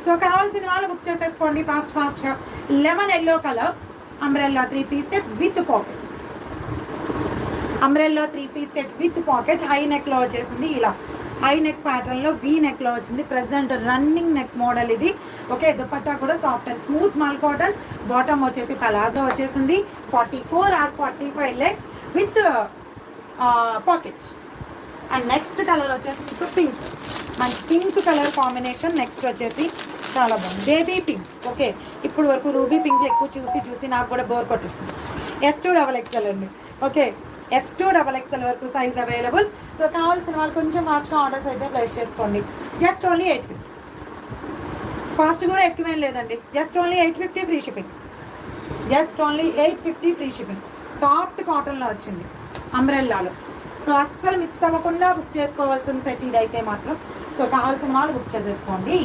So కావాల్సిన వాళ్ళు book చేసేసుకోండి ఫాస్ట్గా. Lemon yellow colour umbrella 3 piece set with pocket. Umbrella 3 piece set with pocket. High నెక్లో వచ్చేసింది, ఇలా హై నెక్ ప్యాటర్న్లో వీ నెక్లో వచ్చింది. ప్రెసెంట్ రన్నింగ్ నెక్ మోడల్ ఇది. ఓకే, దుపట్టా కూడా soft and smooth mul cotton. Bottom వచ్చేసి పలాజో వచ్చేసింది. 44 or 45 leg with pocket. And next colour వచ్చేసి పింక్, మంచి పింక్ కలర్ కాంబినేషన్. నెక్స్ట్ వచ్చేసి చాలా బాగుంది బేబీ పింక్. ఓకే, ఇప్పుడు వరకు రూబీ పింక్లు ఎక్కువ చూసి నాకు కూడా బోర్ కొట్టిస్తుంది. S2XXL అండి. ఓకే, S2XXL వరకు సైజ్ అవైలబుల్. సో కావాల్సిన వాళ్ళు కొంచెం ఫాస్ట్గా ఆర్డర్స్ అయితే ప్లేస్ చేసుకోండి. Just only 850. కాస్ట్ కూడా ఎక్కువేం లేదండి. Just only 850 free shipping. Just only 850 free shipping. Soft కాటన్లో వచ్చింది అంబ్రెల్లాలో. సో అస్సలు మిస్ అవ్వకుండా బుక్ చేసుకోవాల్సిన సెట్ ఇదైతే మాత్రం. సో కావాల్సిన వాళ్ళు బుక్ చేసేసుకోండి.